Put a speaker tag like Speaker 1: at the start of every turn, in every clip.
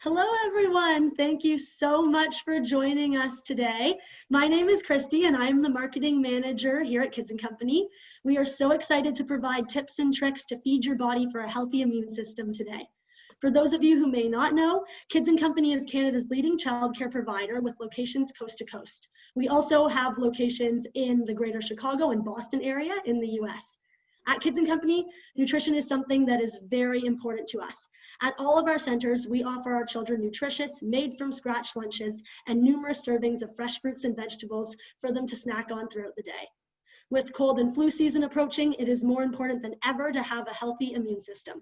Speaker 1: Hello, everyone. Thank you so much for joining us today. My name is Christy, and I'm the marketing manager here at Kids & Company. We are so excited to provide tips and tricks to feed your body for a healthy immune system today. For those of you who may not know, Kids & Company is Canada's leading childcare provider with locations coast to coast. We also have locations in the greater Chicago and Boston area in the US. At Kids & Company, nutrition is something that is very important to us. At all of our centers, we offer our children nutritious, made-from-scratch lunches and numerous servings of fresh fruits and vegetables for them to snack on throughout the day. With cold and flu season approaching, it is more important than ever to have a healthy immune system.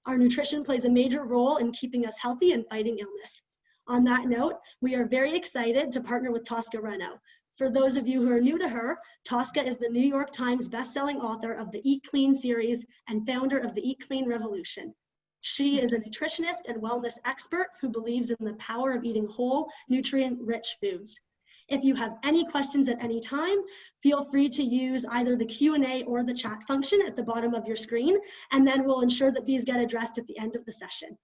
Speaker 1: Our nutrition plays a major role in keeping us healthy and fighting illness. On that note, we are very excited to partner with Tosca Reno. For those of you who are new to her, Tosca is the New York Times bestselling author of the Eat Clean series and founder of the Eat Clean Revolution. She is a nutritionist and wellness expert who believes in the power of eating whole, nutrient-rich foods. If you have any questions at any time, feel free to use either the Q&A or the chat function at the bottom of your screen, and then we'll ensure that these get addressed at the end of the session.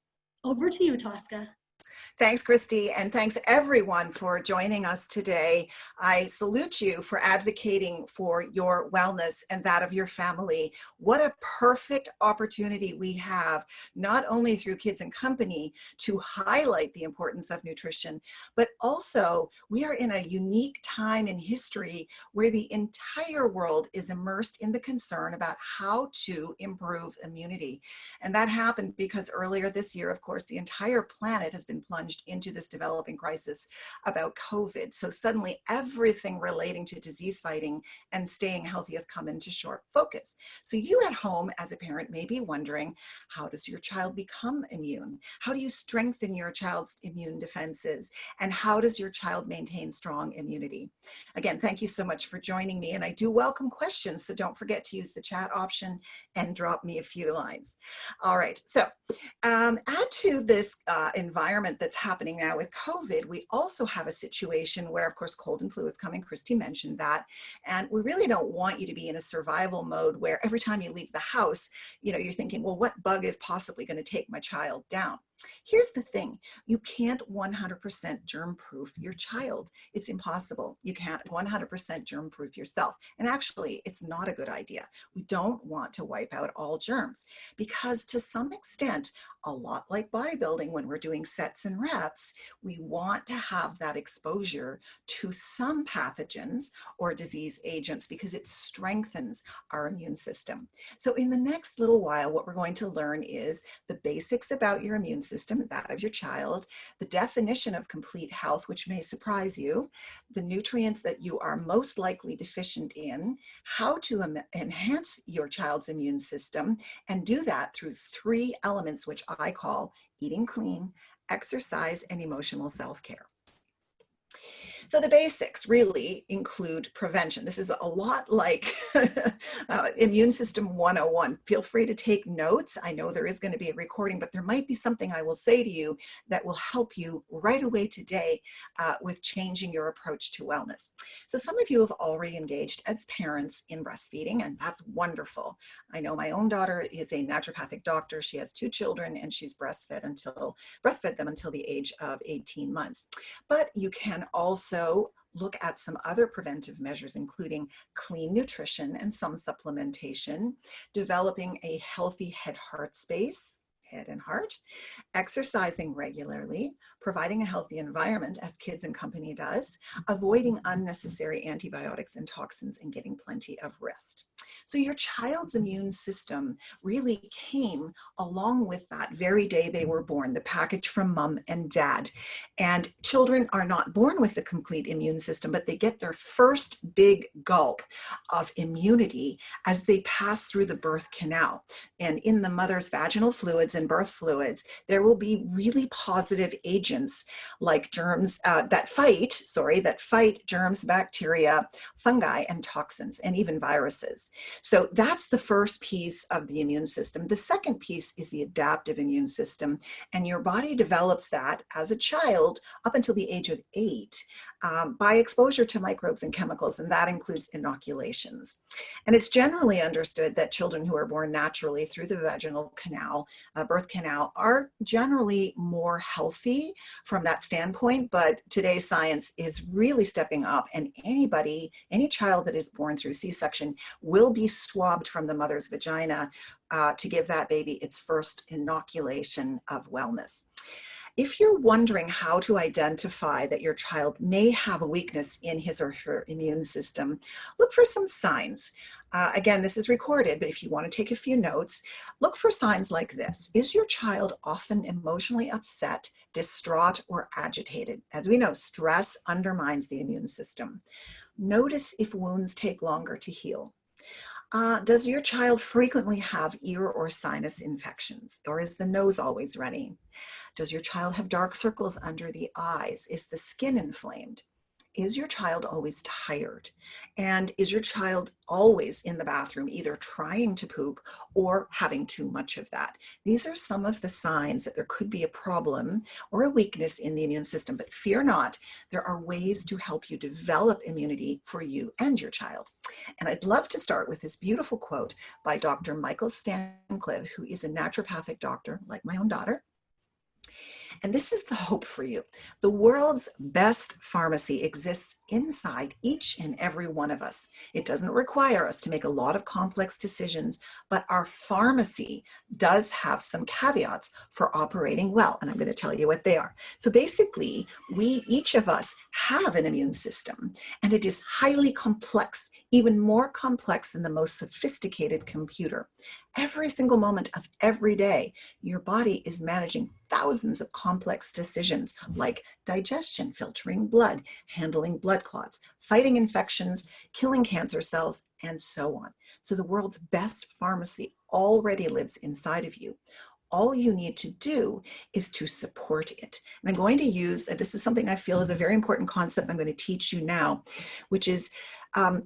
Speaker 1: Over to you, Tosca.
Speaker 2: Thanks, Christy, and thanks everyone for joining us today. I salute you for advocating for your wellness and that of your family. What a perfect opportunity we have, not only through Kids & Company, to highlight the importance of nutrition, but also we are in a unique time in history where the entire world is immersed in the concern about how to improve immunity. And that happened because earlier this year, of course, the entire planet has been plunged into this developing crisis about COVID. So suddenly everything relating to disease fighting and staying healthy has come into sharp focus. So you at home as a parent may be wondering, how does your child become immune? How do you strengthen your child's immune defenses? And how does your child maintain strong immunity? Again, thank you so much for joining me. And I do welcome questions, so don't forget to use the chat option and drop me a few lines. All right, so add to this environment that's happening now with COVID, we also have a situation where, of course, cold and flu is coming. Christy mentioned that. And we really don't want you to be in a survival mode where every time you leave the house, you're thinking, well, what bug is possibly going to take my child down? Here's the thing, you can't 100% germ-proof your child. It's impossible. You can't 100% germ-proof yourself. And actually, it's not a good idea. We don't want to wipe out all germs because to some extent, a lot like bodybuilding, when we're doing sets and reps, we want to have that exposure to some pathogens or disease agents because it strengthens our immune system. So in the next little while, what we're going to learn is the basics about your immune system, that of your child, the definition of complete health, which may surprise you, the nutrients that you are most likely deficient in, how to enhance your child's immune system, and do that through 3 elements, which I call eating clean, exercise, and emotional self-care. So the basics really include prevention. This is a lot like Immune System 101. Feel free to take notes. I know there is going to be a recording, but there might be something I will say to you that will help you right away today with changing your approach to wellness. So some of you have already engaged as parents in breastfeeding, and that's wonderful. I know my own daughter is a naturopathic doctor. She has 2 children, and she's breastfed them until the age of 18 months. But you can also look at some other preventive measures, including clean nutrition and some supplementation, developing a healthy head-heart space, head and heart, exercising regularly, providing a healthy environment, as Kids & Company does, avoiding unnecessary antibiotics and toxins, and getting plenty of rest. So your child's immune system really came along with that very day they were born, the package from mom and dad. And children are not born with a complete immune system, but they get their first big gulp of immunity as they pass through the birth canal. And in the mother's vaginal fluids and birth fluids, there will be really positive agents like germs that fight germs, bacteria, fungi, and toxins, and even viruses. So that's the first piece of the immune system. The second piece is the adaptive immune system, and your body develops that as a child up until the age of 8 by exposure to microbes and chemicals, and that includes inoculations. And it's generally understood that children who are born naturally through the vaginal canal, birth canal, are generally more healthy from that standpoint, but today's science is really stepping up, and any child that is born through C-section will be swabbed from the mother's vagina to give that baby its first inoculation of wellness. If you're wondering how to identify that your child may have a weakness in his or her immune system, look for some signs. Again, this is recorded, but if you want to take a few notes, look for signs like this. Is your child often emotionally upset, distraught, or agitated? As we know, stress undermines the immune system. Notice if wounds take longer to heal. Does your child frequently have ear or sinus infections, or is the nose always runny? Does your child have dark circles under the eyes? Is the skin inflamed? Is your child always tired? And is your child always in the bathroom, either trying to poop or having too much of that? These are some of the signs that there could be a problem or a weakness in the immune system, but fear not, there are ways to help you develop immunity for you and your child. And I'd love to start with this beautiful quote by Dr. Michael Stancliffe, who is a naturopathic doctor, like my own daughter. And this is the hope for you. The world's best pharmacy exists inside each and every one of us. It doesn't require us to make a lot of complex decisions, but our pharmacy does have some caveats for operating well. And I'm going to tell you what they are. So basically, each of us have an immune system, and it is highly complex, even more complex than the most sophisticated computer. Every single moment of every day, your body is managing thousands of complex decisions like digestion, filtering blood, handling blood clots, fighting infections, killing cancer cells, and so on. So the world's best pharmacy already lives inside of you. All you need to do is to support it. And I'm going to use, this is something I feel is a very important concept I'm going to teach you now, which is,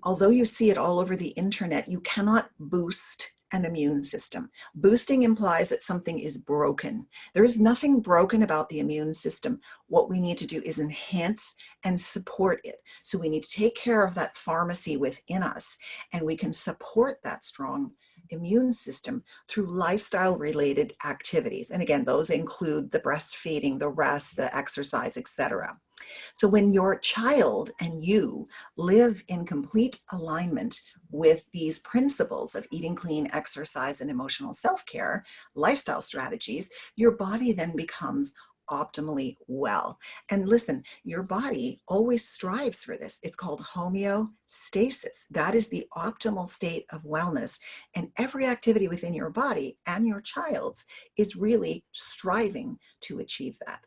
Speaker 2: although you see it all over the internet, you cannot boost an immune system. Boosting implies that something is broken. There is nothing broken about the immune system. What we need to do is enhance and support it. So we need to take care of that pharmacy within us, and we can support that strong immune system through lifestyle related activities. And again, those include the breastfeeding, the rest, the exercise, etc. So when your child and you live in complete alignment with these principles of eating clean, exercise, and emotional self-care, lifestyle strategies, your body then becomes optimally well. And listen, your body always strives for this. It's called homeostasis. That is the optimal state of wellness. And every activity within your body and your child's is really striving to achieve that.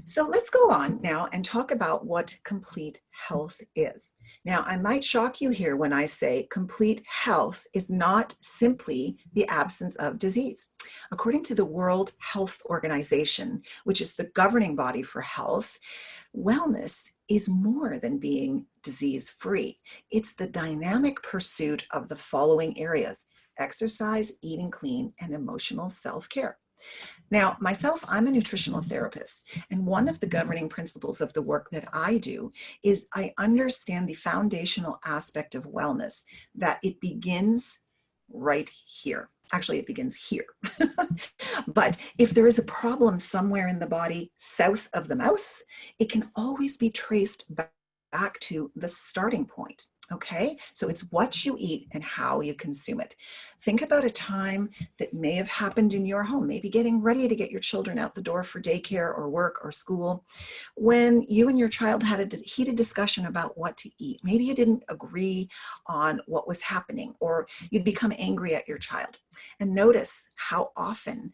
Speaker 2: So let's go on now and talk about what complete health is. Now, I might shock you here when I say complete health is not simply the absence of disease. According to the World Health Organization, which is the governing body for health, wellness is more than being disease-free. It's the dynamic pursuit of the following areas: exercise, eating clean, and emotional self-care. Now, myself, I'm a nutritional therapist, and one of the governing principles of the work that I do is I understand the foundational aspect of wellness, that it begins right here. Actually, it begins here. But if there is a problem somewhere in the body south of the mouth, it can always be traced back to the starting point. Okay, so it's what you eat and how you consume it. Think about a time that may have happened in your home, maybe getting ready to get your children out the door for daycare or work or school, when you and your child had a heated discussion about what to eat. Maybe you didn't agree on what was happening, or you'd become angry at your child. And notice how often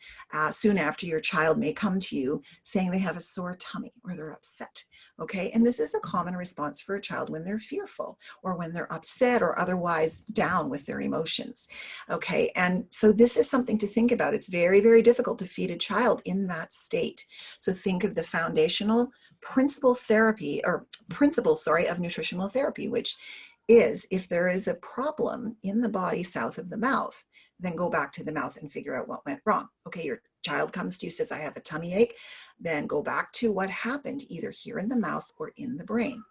Speaker 2: soon after your child may come to you saying they have a sore tummy or they're upset. Okay, and this is a common response for a child when they're fearful or when they're upset or otherwise down with their emotions. Okay, and so this is something to think about. It's very, very difficult to feed a child in that state. So think of the foundational principles of nutritional therapy, which is if there is a problem in the body south of the mouth, then go back to the mouth and figure out what went wrong. Okay, your child comes to you, says, I have a tummy ache. Then go back to what happened either here in the mouth or in the brain.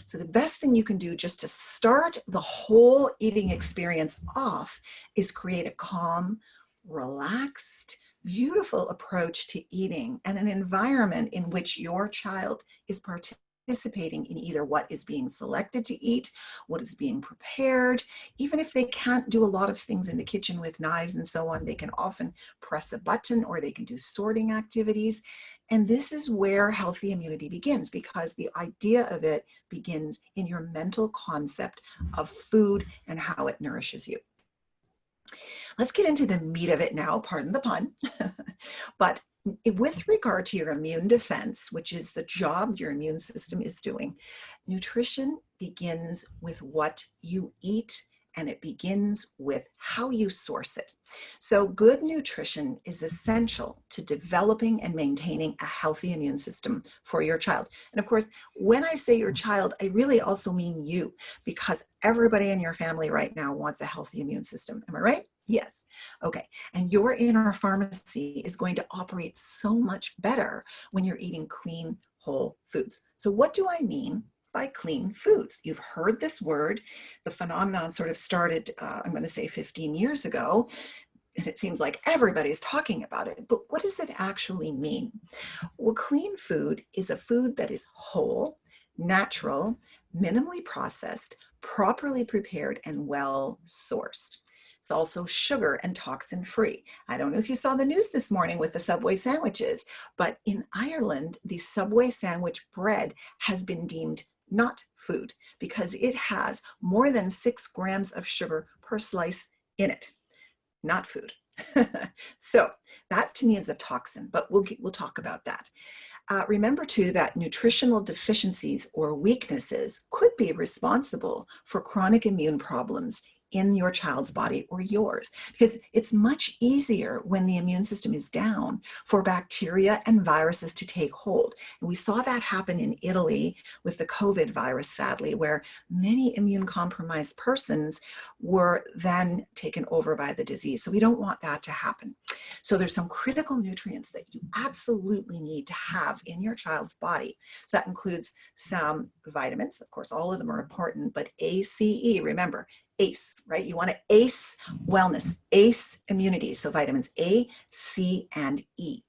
Speaker 2: So the best thing you can do just to start the whole eating experience off is create a calm, relaxed, beautiful approach to eating and an environment in which your child is participating in either what is being selected to eat, what is being prepared. Even if they can't do a lot of things in the kitchen with knives and so on, they can often press a button or they can do sorting activities. And this is where healthy immunity begins, because the idea of it begins in your mental concept of food and how it nourishes you. Let's get into the meat of it now, pardon the pun. But with regard to your immune defense, which is the job your immune system is doing, nutrition begins with what you eat, and it begins with how you source it. So good nutrition is essential to developing and maintaining a healthy immune system for your child. And of course, when I say your child, I really also mean you, because everybody in your family right now wants a healthy immune system. Am I right? Yes. Okay. And your inner pharmacy is going to operate so much better when you're eating clean, whole foods. So what do I mean by clean foods? You've heard this word. The phenomenon sort of started, I'm going to say 15 years ago, and it seems like everybody's talking about it. But what does it actually mean? Well, clean food is a food that is whole, natural, minimally processed, properly prepared, and well sourced. It's also sugar and toxin free. I don't know if you saw the news this morning with the Subway sandwiches, but in Ireland, the Subway sandwich bread has been deemed not food because it has more than 6 grams of sugar per slice in it. Not food. So that to me is a toxin, but we'll talk about that. Remember too that nutritional deficiencies or weaknesses could be responsible for chronic immune problems in your child's body or yours, because it's much easier when the immune system is down for bacteria and viruses to take hold. And we saw that happen in Italy with the COVID virus, sadly, where many immune compromised persons were then taken over by the disease. So we don't want that to happen. So there's some critical nutrients that you absolutely need to have in your child's body. So that includes some vitamins. Of course, all of them are important, but ACE, remember, ACE, right? You want to ACE wellness, ACE immunity. So vitamins A, C, and E.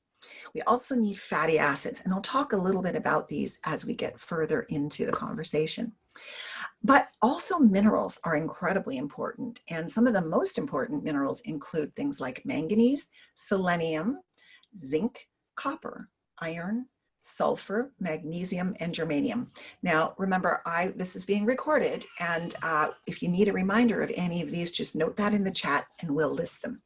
Speaker 2: We also need fatty acids, and I'll talk a little bit about these as we get further into the conversation. But also minerals are incredibly important, and some of the most important minerals include things like manganese, selenium, zinc, copper, iron, sulfur, magnesium, and germanium. Now, remember, this is being recorded, and if you need a reminder of any of these, just note that in the chat and we'll list them.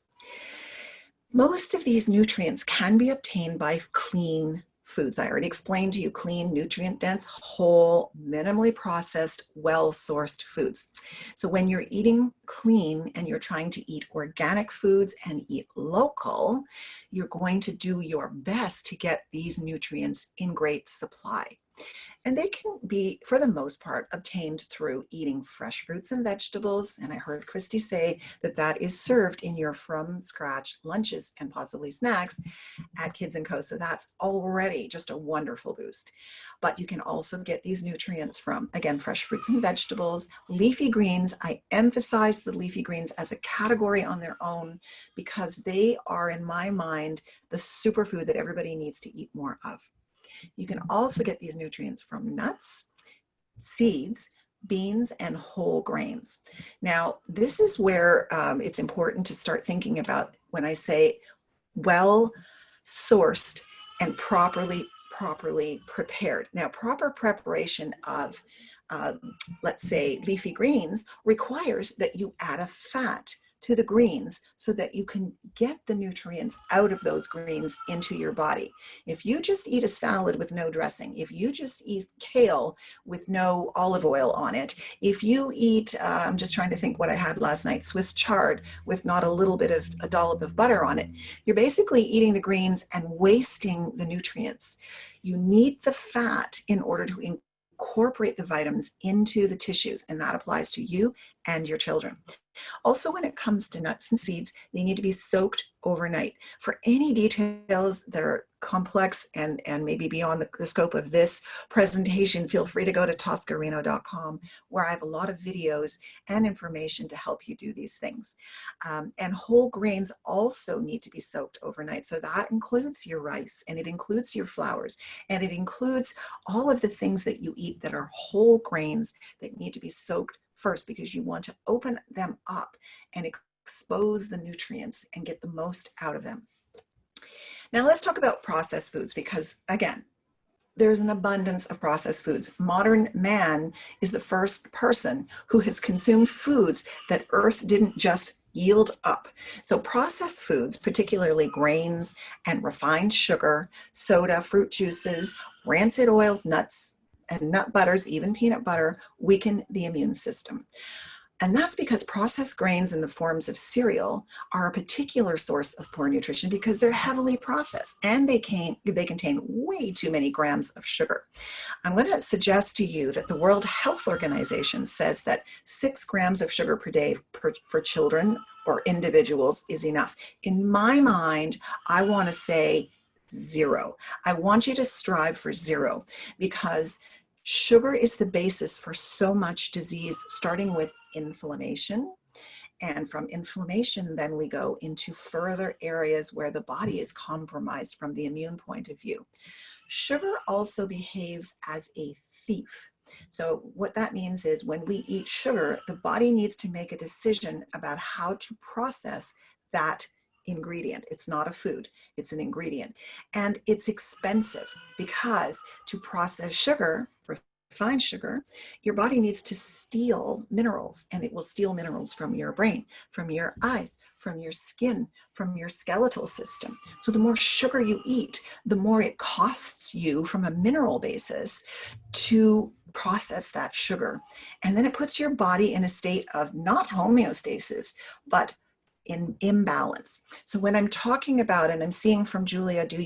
Speaker 2: Most of these nutrients can be obtained by clean foods. I already explained to you clean, nutrient-dense, whole, minimally processed, well-sourced foods. So when you're eating clean and you're trying to eat organic foods and eat local, you're going to do your best to get these nutrients in great supply. And they can be, for the most part, obtained through eating fresh fruits and vegetables. And I heard Christy say that that is served in your from scratch lunches and possibly snacks at Kids & Co. So that's already just a wonderful boost. But you can also get these nutrients from, again, fresh fruits and vegetables, leafy greens. I emphasize the leafy greens as a category on their own because they are, in my mind, the superfood that everybody needs to eat more of. You can also get these nutrients from nuts, seeds, beans, and whole grains. Now, this is where it's important to start thinking about when I say well-sourced and properly prepared. Now, proper preparation of, let's say, leafy greens requires that you add a fat to the greens so that you can get the nutrients out of those greens into your body. If you just eat a salad with no dressing, if you just eat kale with no olive oil on it, if you eat, I'm just trying to think what I had last night, Swiss chard with not a little bit of a dollop of butter on it, you're basically eating the greens and wasting the nutrients. You need the fat in order to incorporate the vitamins into the tissues, and that applies to you and your children. Also, when it comes to nuts and seeds, they need to be soaked overnight. For any details that are complex and maybe beyond the scope of this presentation, feel free to go to toscareno.com, where I have a lot of videos and information to help you do these things. And whole grains also need to be soaked overnight. So that includes your rice, and it includes your flours, and it includes all of the things that you eat that are whole grains that need to be soaked first, because you want to open them up and expose the nutrients and get the most out of them. Now let's talk about processed foods, because again, there's an abundance of processed foods. Modern man is the first person who has consumed foods that Earth didn't just yield up. So processed foods, particularly grains and refined sugar, soda, fruit juices, rancid oils, nuts, and nut butters, even peanut butter, weaken the immune system. And that's because processed grains in the forms of cereal are a particular source of poor nutrition because they're heavily processed and they contain way too many grams of sugar. I'm going to suggest to you that the World Health Organization says that 6 grams of sugar per day for children or individuals is enough. In my mind, I want to say 0. I want you to strive for 0, because sugar is the basis for so much disease, starting with inflammation. And from inflammation, then we go into further areas where the body is compromised from the immune point of view. Sugar also behaves as a thief. So what that means is when we eat sugar, the body needs to make a decision about how to process that ingredient. It's not a food, it's an ingredient. And it's expensive because to process sugar, refined sugar, your body needs to steal minerals, and it will steal minerals from your brain, from your eyes, from your skin, from your skeletal system. So the more sugar you eat, the more it costs you from a mineral basis to process that sugar. And then it puts your body in a state of not homeostasis, but in imbalance. So when I'm talking about, and I'm seeing from Julia, do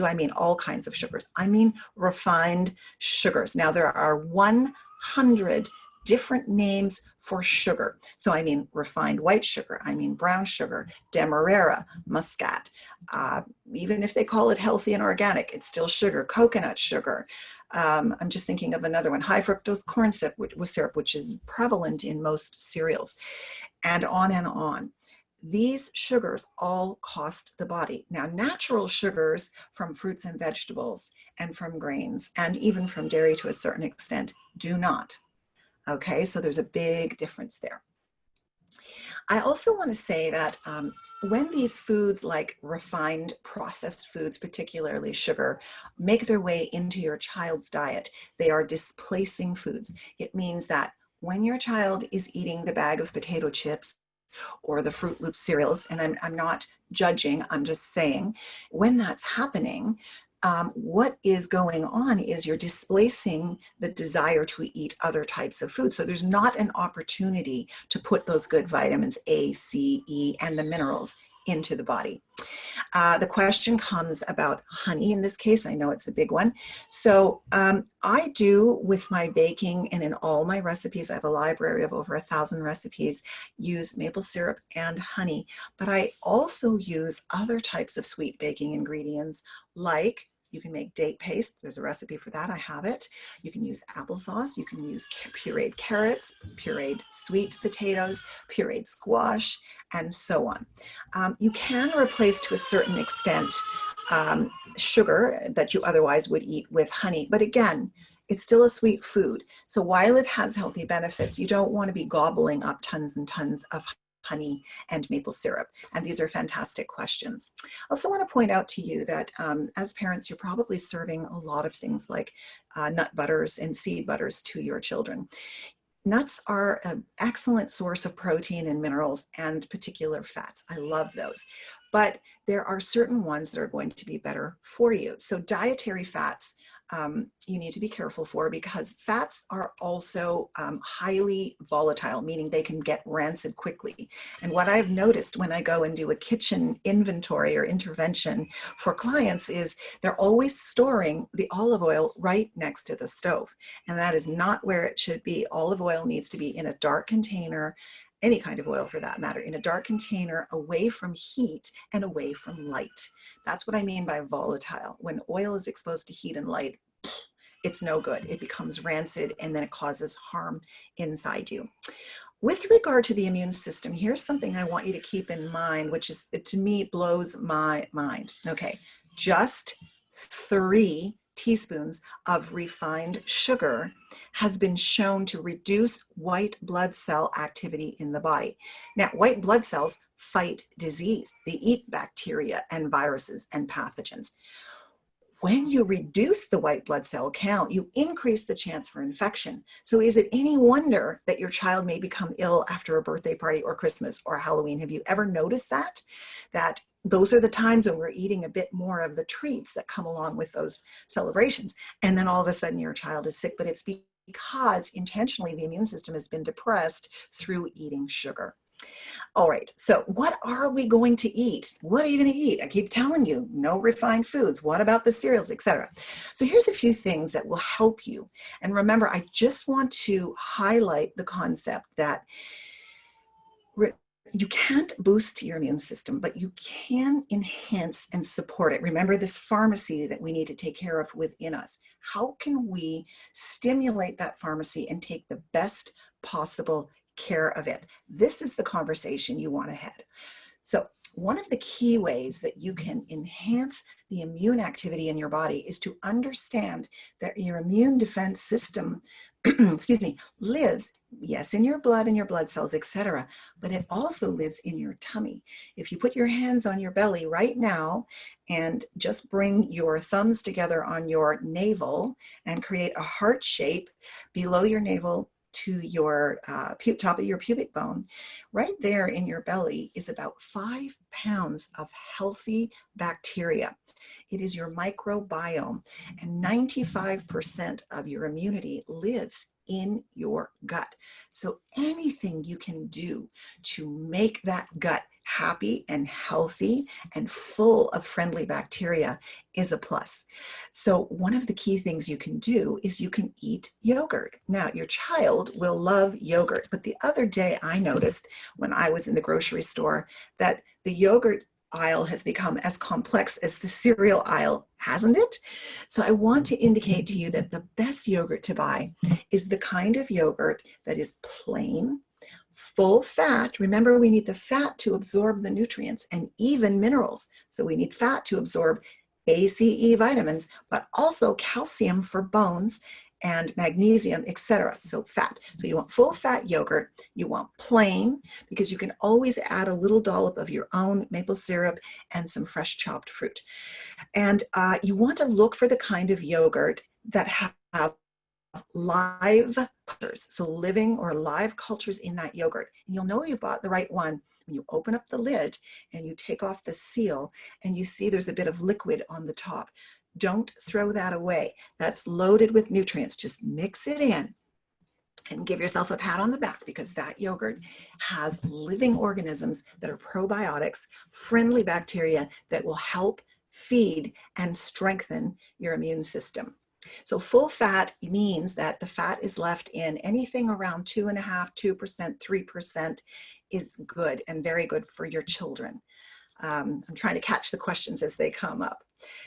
Speaker 2: I mean all kinds of sugars? I mean refined sugars. Now there are 100 different names for sugar. So I mean refined white sugar, I mean brown sugar, demerara, muscat. Even if they call it healthy and organic, it's still sugar. Coconut sugar. I'm just thinking of another one, high fructose corn syrup, which is prevalent in most cereals, and on and on. These sugars all cost the body. Now, natural sugars from fruits and vegetables and from grains and even from dairy to a certain extent do not. Okay, so there's a big difference there. I also want to say that when these foods, like refined processed foods, particularly sugar, make their way into your child's diet, they are displacing foods. It means that when your child is eating the bag of potato chips or the Fruit Loop cereals, and I'm not judging, I'm just saying, when that's happening, what is going on is you're displacing the desire to eat other types of food. So there's not an opportunity to put those good vitamins A, C, E, and the minerals into the body. The question comes about honey in this case. I know it's a big one. So I do, with my baking and in all my recipes, I have a library of over 1,000 recipes, use maple syrup and honey, but I also use other types of sweet baking ingredients, like you can make date paste. There's a recipe for that. I have it. You can use applesauce. You can use pureed carrots, pureed sweet potatoes, pureed squash, and so on. You can replace to a certain extent sugar that you otherwise would eat with honey. But again, it's still a sweet food. So while it has healthy benefits, you don't want to be gobbling up tons and tons of honey and maple syrup. And these are fantastic questions. I also want to point out to you that as parents, you're probably serving a lot of things like nut butters and seed butters to your children. Nuts are an excellent source of protein and minerals and particular fats. I love those. But there are certain ones that are going to be better for you. So dietary fats you need to be careful for, because fats are also highly volatile, meaning they can get rancid quickly. And what I've noticed when I go and do a kitchen inventory or intervention for clients is they're always storing the olive oil right next to the stove. And that is not where it should be. Olive oil needs to be in a dark container, any kind of oil for that matter, in a dark container, away from heat and away from light. That's what I mean by volatile. When oil is exposed to heat and light, it's no good. It becomes rancid, and then it causes harm inside you. With regard to the immune system, here's something I want you to keep in mind, which is, to me, blows my mind. Okay, just 3 teaspoons of refined sugar has been shown to reduce white blood cell activity in the body. Now, white blood cells fight disease. They eat bacteria and viruses and pathogens. When you reduce the white blood cell count, you increase the chance for infection. So is it any wonder that your child may become ill after a birthday party or Christmas or Halloween? Have you ever noticed that? That those are the times when we're eating a bit more of the treats that come along with those celebrations. And then all of a sudden your child is sick, but it's because intentionally the immune system has been depressed through eating sugar. All right, so what are we going to eat? What are you going to eat? I keep telling you, no refined foods. What about the cereals, etc.? So here's a few things that will help you. And remember, I just want to highlight the concept that you can't boost your immune system, but you can enhance and support it. Remember this pharmacy that we need to take care of within us. How can we stimulate that pharmacy and take the best possible care of it? This is the conversation you want to have. So one of the key ways that you can enhance the immune activity in your body is to understand that your immune defense system, excuse me, lives, yes, in your blood and your blood cells, etc., but it also lives in your tummy. If you put your hands on your belly right now and just bring your thumbs together on your navel and create a heart shape below your navel to your top of your pubic bone, right there in your belly is about 5 pounds of healthy bacteria. It is your microbiome, and 95% of your immunity lives in your gut. So anything you can do to make that gut happy and healthy and full of friendly bacteria is a plus. So one of the key things you can do is you can eat yogurt. Now, your child will love yogurt, but the other day I noticed when I was in the grocery store that the yogurt aisle has become as complex as the cereal aisle, hasn't it? So I want to indicate to you that the best yogurt to buy is the kind of yogurt that is plain, full fat. Remember, we need the fat to absorb the nutrients and even minerals. So we need fat to absorb A, C, E vitamins, but also calcium for bones and magnesium, etc. So fat. So you want full fat yogurt. You want plain, because you can always add a little dollop of your own maple syrup and some fresh chopped fruit. And you want to look for the kind of yogurt that have live cultures, so living or live cultures in that yogurt. And you'll know you've bought the right one when you open up the lid and you take off the seal and you see there's a bit of liquid on the top. Don't throw that away. That's loaded with nutrients. Just mix it in and give yourself a pat on the back, because that yogurt has living organisms that are probiotics, friendly bacteria that will help feed and strengthen your immune system. So full fat means that the fat is left in anything around 2.5%, 2%, 3% is good and very good for your children. I'm trying to catch the questions as they come up.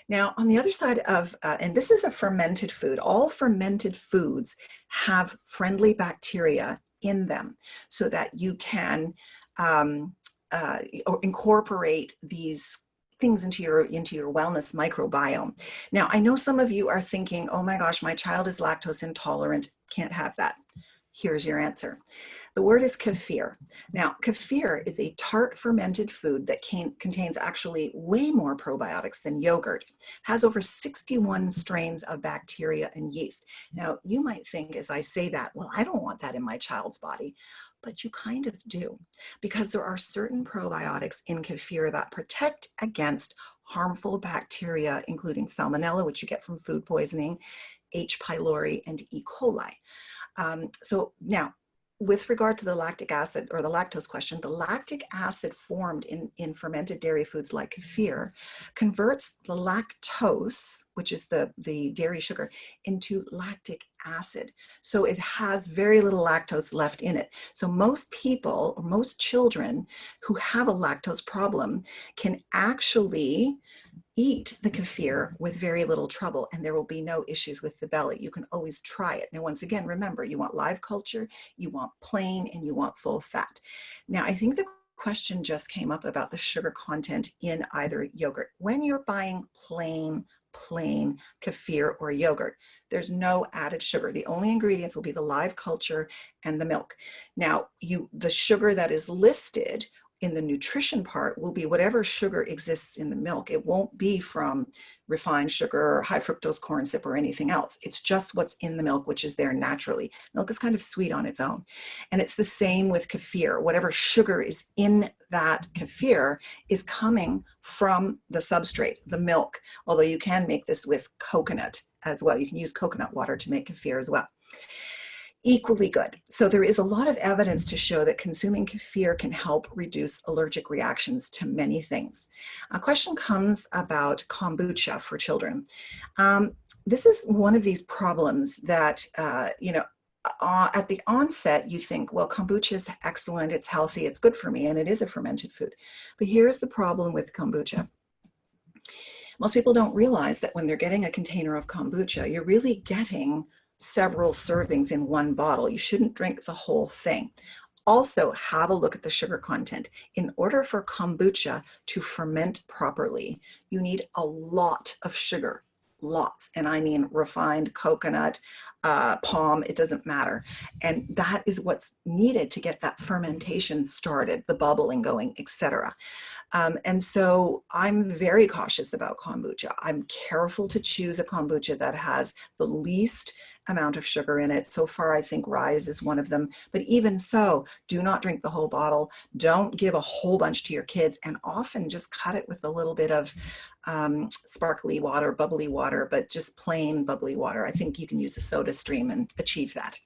Speaker 2: Now, on the other side of, and this is a fermented food, all fermented foods have friendly bacteria in them so that you can incorporate these things into your wellness microbiome. Now, I know some of you are thinking, oh my gosh, my child is lactose intolerant, can't have that. Here's your answer. The word is kefir. Now, kefir is a tart fermented food that contains actually way more probiotics than yogurt. It has over 61 strains of bacteria and yeast. Now, you might think as I say that, well, I don't want that in my child's body, but you kind of do, because there are certain probiotics in kefir that protect against harmful bacteria, including salmonella, which you get from food poisoning, H. pylori, and E. coli. So now, with regard to the lactic acid or the lactose question, the lactic acid formed in fermented dairy foods like kefir converts the lactose, which is the dairy sugar, into lactic acid. So it has very little lactose left in it. So most people, or most children who have a lactose problem can actually eat the kefir with very little trouble, and there will be no issues with the belly. You can always try it. Now, once again, remember, you want live culture, you want plain, and you want full fat. Now, I think the question just came up about the sugar content in either yogurt. When you're buying plain kefir or yogurt, there's no added sugar. The only ingredients will be the live culture and the milk. Now, the sugar that is listed in the nutrition part will be whatever sugar exists in the milk. It won't be from refined sugar or high fructose corn syrup or anything else. It's just what's in the milk, which is there naturally. Milk is kind of sweet on its own. And it's the same with kefir. Whatever sugar is in that kefir is coming from the substrate, the milk, although you can make this with coconut as well. You can use coconut water to make kefir as well. Equally good. So there is a lot of evidence to show that consuming kefir can help reduce allergic reactions to many things. A question comes about kombucha for children. This is one of these problems that, at the onset, you think, well, kombucha is excellent, it's healthy, it's good for me, and it is a fermented food. But here's the problem with kombucha. Most people don't realize that when they're getting a container of kombucha, you're really getting several servings in one bottle. You shouldn't drink the whole thing. Also, have a look at the sugar content. In order for kombucha to ferment properly, you need a lot of sugar. Lots, and I mean refined coconut, palm, it doesn't matter. And that is what's needed to get that fermentation started, the bubbling going, etc. And so I'm very cautious about kombucha. I'm careful to choose a kombucha that has the least amount of sugar in it. So far, I think Rise is one of them. But even so, do not drink the whole bottle. Don't give a whole bunch to your kids, and often just cut it with a little bit of sparkly water, bubbly water, but just plain bubbly water. I think you can use a soda stream and achieve that.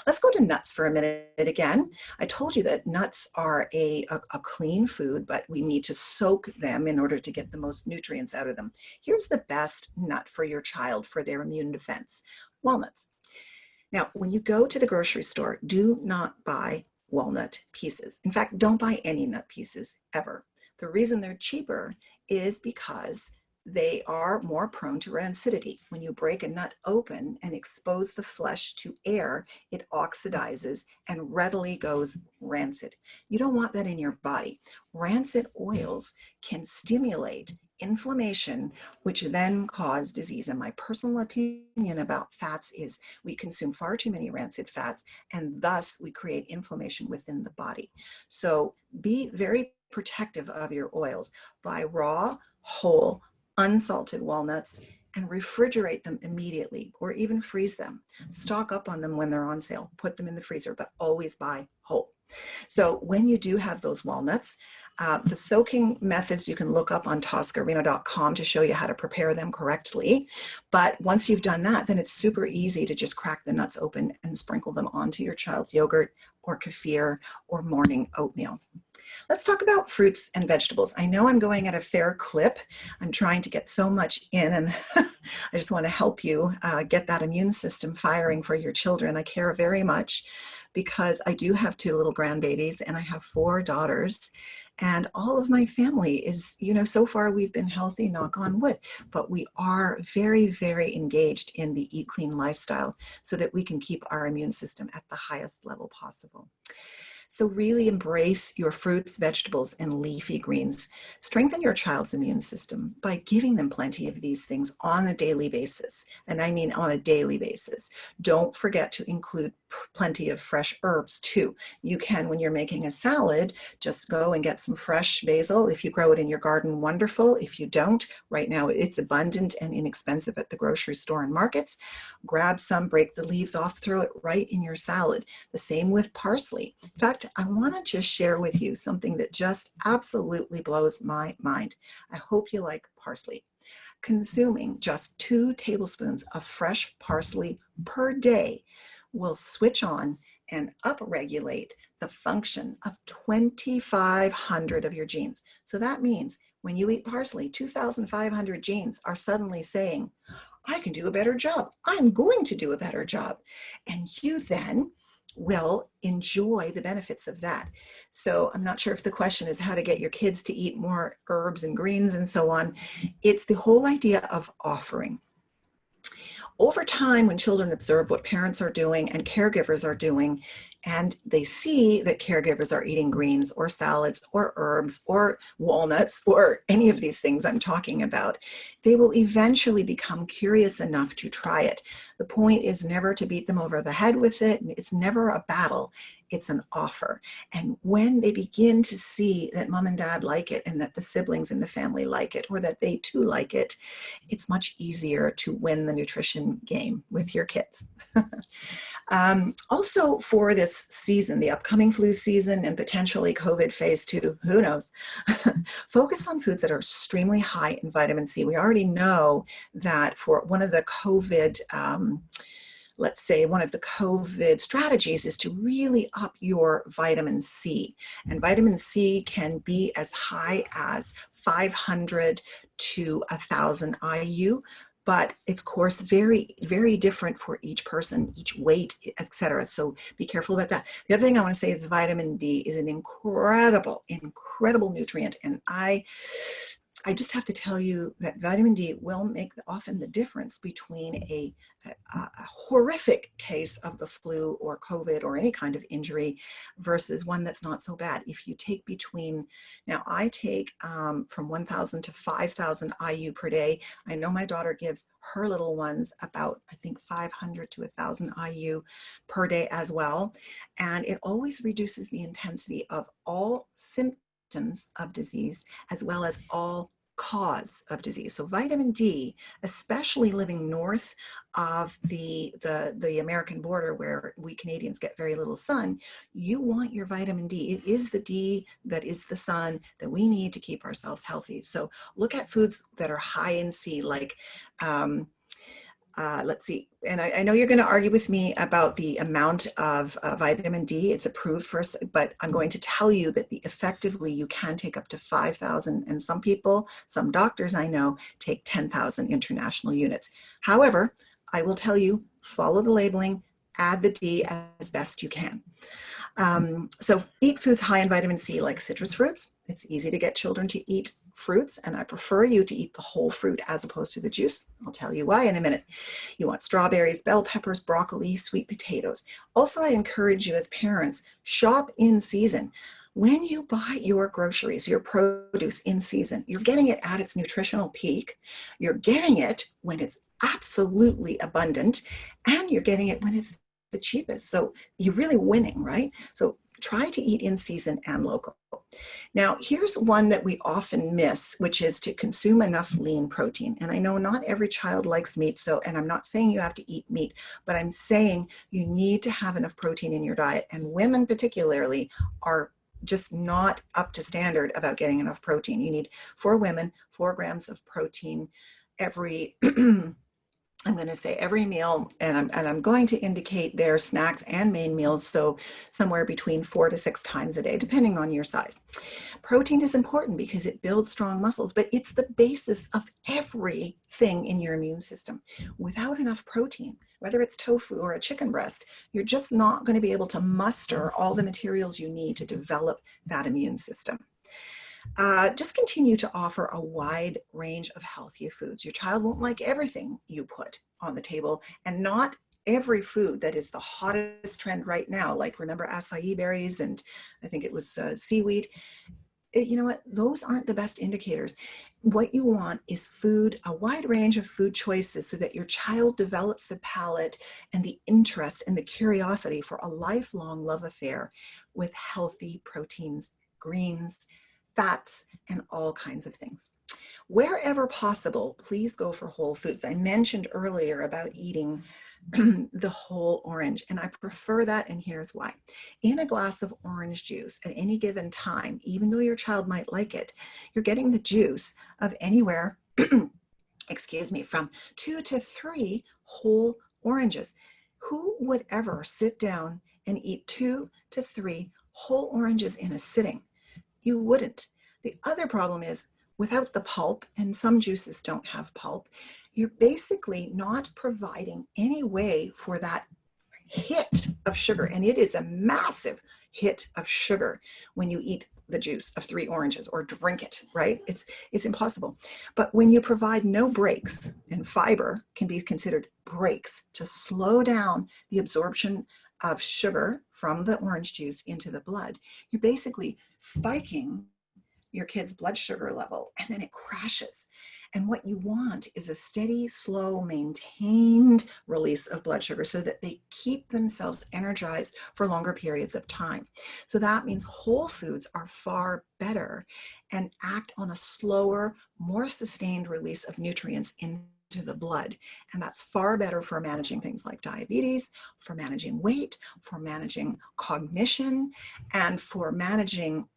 Speaker 2: Let's go to nuts for a minute again. I told you that nuts are a clean food, but we need to soak them in order to get the most nutrients out of them. Here's the best nut for your child for their immune defense: walnuts. Now, when you go to the grocery store, do not buy walnut pieces. In fact, don't buy any nut pieces ever. The reason they're cheaper is because they are more prone to rancidity. When you break a nut open and expose the flesh to air, it oxidizes and readily goes rancid. You don't want that in your body. Rancid oils can stimulate inflammation, which then cause disease. And my personal opinion about fats is we consume far too many rancid fats, and thus we create inflammation within the body. So be very protective of your oils. Buy raw, whole, unsalted walnuts and refrigerate them immediately, or even freeze them. Stock up on them when they're on sale. Put them in the freezer, but always buy whole. So when you do have those walnuts, the soaking methods you can look up on toscareno.com to show you how to prepare them correctly. But once you've done that, then it's super easy to just crack the nuts open and sprinkle them onto your child's yogurt or kefir or morning oatmeal. Let's talk about fruits and vegetables. I know I'm going at a fair clip. I'm trying to get so much in, and I just want to help you get that immune system firing for your children. I care very much because I do have 2 little grandbabies and I have 4 daughters, and all of my family is, so far we've been healthy, knock on wood, but we are very, very engaged in the eat clean lifestyle so that we can keep our immune system at the highest level possible. So really embrace your fruits, vegetables, and leafy greens. Strengthen your child's immune system by giving them plenty of these things on a daily basis. And I mean on a daily basis. Don't forget to include plenty of fresh herbs too. You can, when you're making a salad, just go and get some fresh basil. If you grow it in your garden, wonderful. If you don't, right now it's abundant and inexpensive at the grocery store and markets. Grab some, break the leaves off, throw it right in your salad. The same with parsley. In fact, I want to just share with you something that just absolutely blows my mind. I hope you like parsley. Consuming just 2 tablespoons of fresh parsley per day will switch on and upregulate the function of 2,500 of your genes. So that means when you eat parsley, 2,500 genes are suddenly saying, I can do a better job. I'm going to do a better job. And you then will enjoy the benefits of that. So I'm not sure if the question is how to get your kids to eat more herbs and greens and so on. It's the whole idea of offering. Over time, when children observe what parents are doing and caregivers are doing, and they see that caregivers are eating greens or salads or herbs or walnuts or any of these things I'm talking about, they will eventually become curious enough to try it. The point is never to beat them over the head with it. It's never a battle. It's an offer. And when they begin to see that mom and dad like it and that the siblings in the family like it, or that they too like it, it's much easier to win the nutrition game with your kids. Also for this season, the upcoming flu season and potentially COVID phase 2, who knows, focus on foods that are extremely high in vitamin C. We already know that for one of the COVID let's say one of the COVID strategies is to really up your vitamin C. And vitamin C can be as high as 500 to 1,000 IU, but it's of course very, very different for each person, each weight, etc. So be careful about that. The other thing I want to say is vitamin D is an incredible, incredible nutrient. And I just have to tell you that vitamin D will make often the difference between a horrific case of the flu or COVID or any kind of injury versus one that's not so bad. If you take now I take from 1,000 to 5,000 IU per day. I know my daughter gives her little ones about, I think, 500 to 1,000 IU per day as well. And it always reduces the intensity of all symptoms of disease as well as all cause of disease. So vitamin D, especially living north of the American border where we Canadians get very little sun, you want your vitamin D. It is the D that is the sun that we need to keep ourselves healthy. So look at foods that are high in C, like let's see, and I know you're going to argue with me about the amount of vitamin D. It's approved first, but I'm going to tell you that effectively you can take up to 5,000, and some people, some doctors I know, take 10,000 international units. However, I will tell you, follow the labeling, add the D as best you can. So eat foods high in vitamin C like citrus fruits. It's easy to get children to eat fruits, and I prefer you to eat the whole fruit as opposed to the juice. I'll tell you why in a minute. You want strawberries, bell peppers, broccoli, sweet potatoes. Also, I encourage you as parents, shop in season. When you buy your groceries, your produce in season, you're getting it at its nutritional peak. You're getting it when it's absolutely abundant, and you're getting it when it's the cheapest. So you're really winning, right? So try to eat in season and local. Now, here's one that we often miss, which is to consume enough lean protein. And I know not every child likes meat, and I'm not saying you have to eat meat, but I'm saying you need to have enough protein in your diet. And women particularly are just not up to standard about getting enough protein. You need, for women, 4 grams of protein every I'm going to say every meal, and I'm going to indicate their snacks and main meals, so somewhere between 4 to 6 times a day, depending on your size. Protein is important because it builds strong muscles, but it's the basis of everything in your immune system. Without enough protein, whether it's tofu or a chicken breast, you're just not going to be able to muster all the materials you need to develop that immune system. Just continue to offer a wide range of healthy foods. Your child won't like everything you put on the table, and not every food that is the hottest trend right now, like remember acai berries and I think it was seaweed. you know what? Those aren't the best indicators. What you want is food, a wide range of food choices so that your child develops the palate and the interest and the curiosity for a lifelong love affair with healthy proteins, greens, fats, and all kinds of things. Wherever possible, please go for whole foods. I mentioned earlier about eating the whole orange, and I prefer that, and here's why. In a glass of orange juice at any given time, even though your child might like it, you're getting the juice of anywhere, excuse me, from 2 to 3 whole oranges. Who would ever sit down and eat 2 to 3 whole oranges in a sitting? You wouldn't. The other problem is, without the pulp, and some juices don't have pulp, you're basically not providing any way for that hit of sugar. And it is a massive hit of sugar when you eat the juice of 3 oranges or drink it, right? It's impossible. But when you provide no breaks, and fiber can be considered breaks to slow down the absorption of sugar from the orange juice into the blood, you're basically spiking your kid's blood sugar level, and then it crashes. And what you want is a steady, slow, maintained release of blood sugar so that they keep themselves energized for longer periods of time. So that means whole foods are far better and act on a slower, more sustained release of nutrients into the blood. And that's far better for managing things like diabetes, for managing weight, for managing cognition, and for managing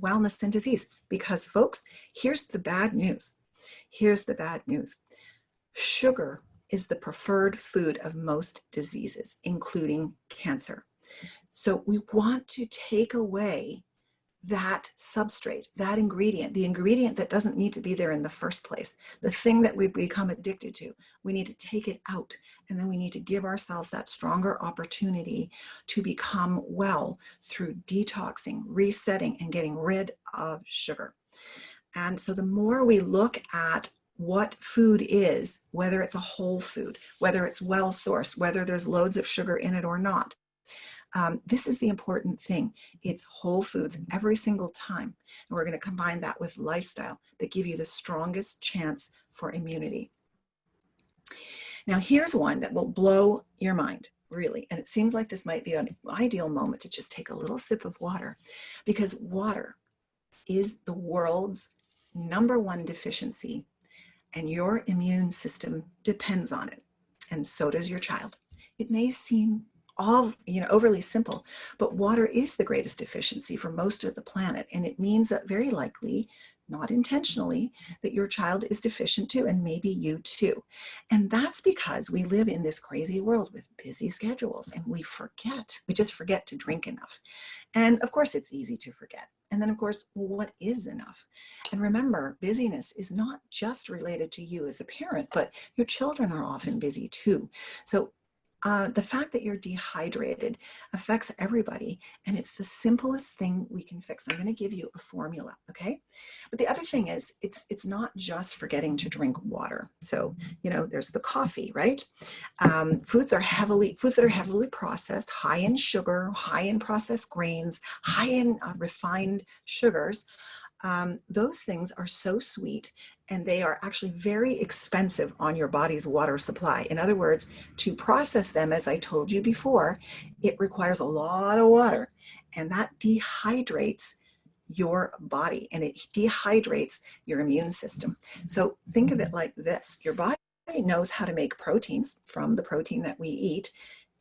Speaker 2: wellness and disease. Because folks, here's the bad news. Here's the bad news. Sugar is the preferred food of most diseases, including cancer. So we want to take away that substrate, that ingredient, the ingredient that doesn't need to be there in the first place, the thing that we've become addicted to. We need to take it out, and then we need to give ourselves that stronger opportunity to become well through detoxing, resetting, and getting rid of sugar. And so the more we look at what food is, whether it's a whole food, whether it's well sourced, whether there's loads of sugar in it or not, this is the important thing. It's whole foods every single time. And we're going to combine that with lifestyle that give you the strongest chance for immunity. Now, here's one that will blow your mind, really. And it seems like this might be an ideal moment to just take a little sip of water, because water is the world's #1 deficiency, and your immune system depends on it. And so does your child. It may seem overly simple, but water is the greatest deficiency for most of the planet. And it means that very likely, not intentionally, that your child is deficient too, and maybe you too. And that's because we live in this crazy world with busy schedules, and we just forget to drink enough. And of course, it's easy to forget. And then of course, what is enough? And remember, busyness is not just related to you as a parent, but your children are often busy too. So the fact that you're dehydrated affects everybody, and it's the simplest thing we can fix. I'm going to give you a formula, okay? But the other thing is, it's not just forgetting to drink water. So, there's the coffee, right? Foods that are heavily processed, high in sugar, high in processed grains, high in refined sugars. Those things are so sweet, and they are actually very expensive on your body's water supply. In other words, to process them, as I told you before, it requires a lot of water, and that dehydrates your body, and it dehydrates your immune system. So think of it like this. Your body knows how to make proteins from the protein that we eat,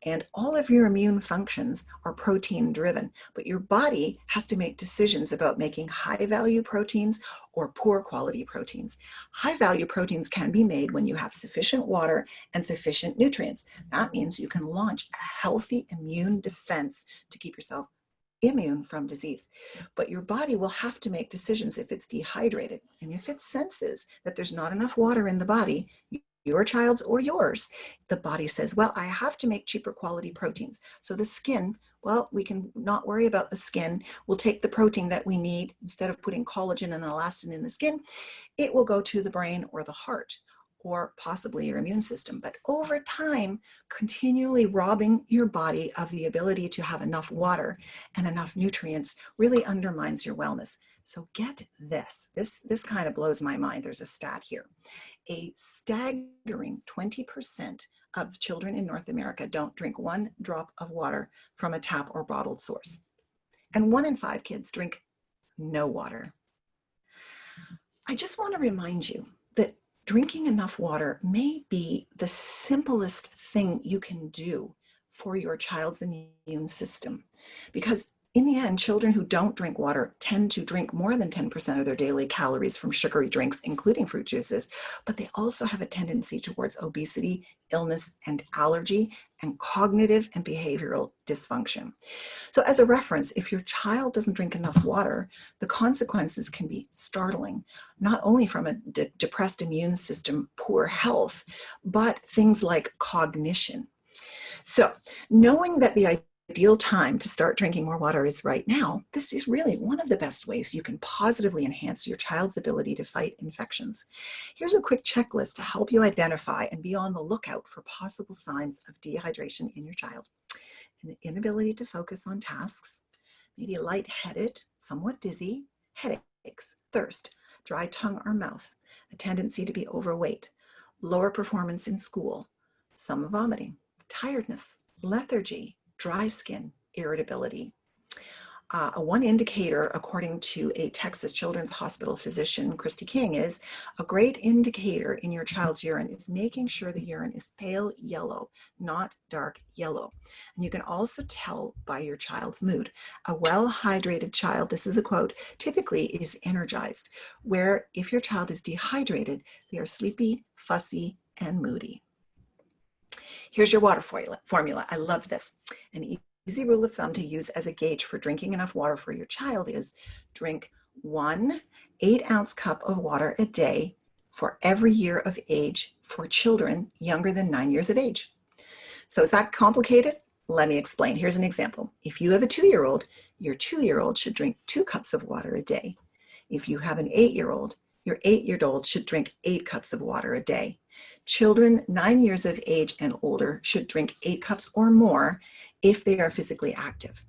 Speaker 2: and all of your immune functions are protein driven, but your body has to make decisions about making high value proteins or poor quality proteins. High value proteins can be made when you have sufficient water and sufficient nutrients. That means you can launch a healthy immune defense to keep yourself immune from disease. But your body will have to make decisions if it's dehydrated. And if it senses that there's not enough water in the body, your child's or yours, the body says, well, I have to make cheaper quality proteins. So the skin, well, we can not worry about the skin. We'll take the protein that we need. Instead of putting collagen and elastin in the skin, it will go to the brain or the heart, or possibly your immune system. But over time, continually robbing your body of the ability to have enough water and enough nutrients really undermines your wellness. So get this. This kind of blows my mind. There's a stat here. A staggering 20% of children in North America don't drink 1 drop of water from a tap or bottled source. And 1 in 5 kids drink no water. I just want to remind you that drinking enough water may be the simplest thing you can do for your child's immune system, because in the end, children who don't drink water tend to drink more than 10% of their daily calories from sugary drinks, including fruit juices, but they also have a tendency towards obesity, illness, and allergy, and cognitive and behavioral dysfunction. So as a reference, if your child doesn't drink enough water, the consequences can be startling, not only from a depressed immune system, poor health, but things like cognition. So knowing that the ideal time to start drinking more water is right now, this is really one of the best ways you can positively enhance your child's ability to fight infections. Here's a quick checklist to help you identify and be on the lookout for possible signs of dehydration in your child. An inability to focus on tasks, maybe lightheaded, somewhat dizzy, headaches, thirst, dry tongue or mouth, a tendency to be overweight, lower performance in school, some vomiting, tiredness, lethargy, dry skin, irritability. One indicator, according to a Texas Children's Hospital physician, Christy King, is a great indicator in your child's urine is making sure the urine is pale yellow, not dark yellow. And you can also tell by your child's mood. A well-hydrated child, this is a quote, typically is energized, where if your child is dehydrated, they are sleepy, fussy, and moody. Here's your water formula. I love this. An easy rule of thumb to use as a gauge for drinking enough water for your child is drink 1 8-ounce cup of water a day for every year of age for children younger than 9 years of age. So is that complicated? Let me explain. Here's an example. If you have a 2-year-old, your 2-year-old should drink 2 cups of water a day. If you have an 8-year-old, your 8-year-old should drink 8 cups of water a day. Children 9 years of age and older should drink 8 cups or more if they are physically active.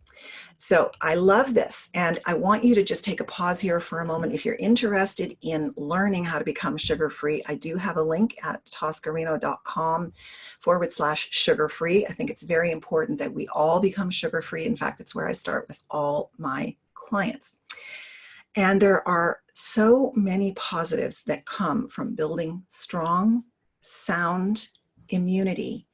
Speaker 2: So I love this, and I want you to just take a pause here for a moment. If you're interested in learning how to become sugar-free, I do have a link at toscareno.com/sugar-free. I think it's very important that we all become sugar-free. In fact, it's where I start with all my clients. And there are so many positives that come from building strong, sound immunity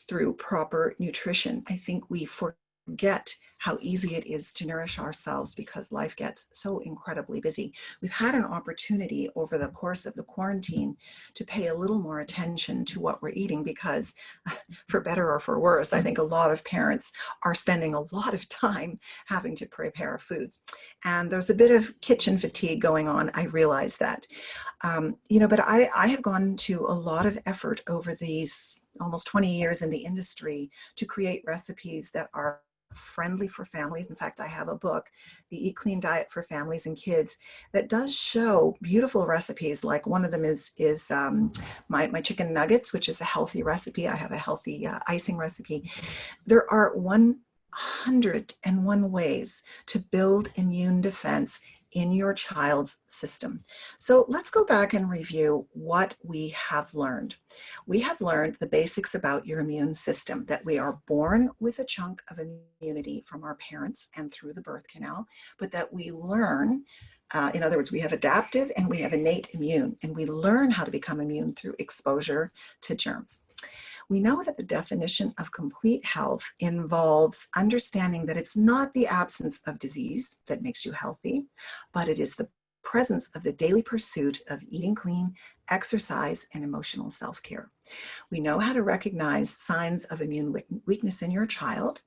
Speaker 2: through proper nutrition. I think we forget how easy it is to nourish ourselves because life gets so incredibly busy. We've had an opportunity over the course of the quarantine to pay a little more attention to what we're eating because, for better or for worse, I think a lot of parents are spending a lot of time having to prepare foods. And there's a bit of kitchen fatigue going on. I realize that. But I have gone to a lot of effort over these almost 20 years in the industry to create recipes that are friendly for families. In fact, I have a book, The Eat Clean Diet for Families and Kids, that does show beautiful recipes. Like one of them is my chicken nuggets, which is a healthy recipe. I have a healthy icing recipe. There are 101 ways to build immune defense in your child's system. So let's go back and review what we have learned. We have learned the basics about your immune system, that we are born with a chunk of immunity from our parents and through the birth canal, but that we learn, in other words, we have adaptive and we have innate immune, and we learn how to become immune through exposure to germs. We know that the definition of complete health involves understanding that it's not the absence of disease that makes you healthy, but it is the presence of the daily pursuit of eating clean, exercise, and emotional self-care. We know how to recognize signs of immune weakness in your child.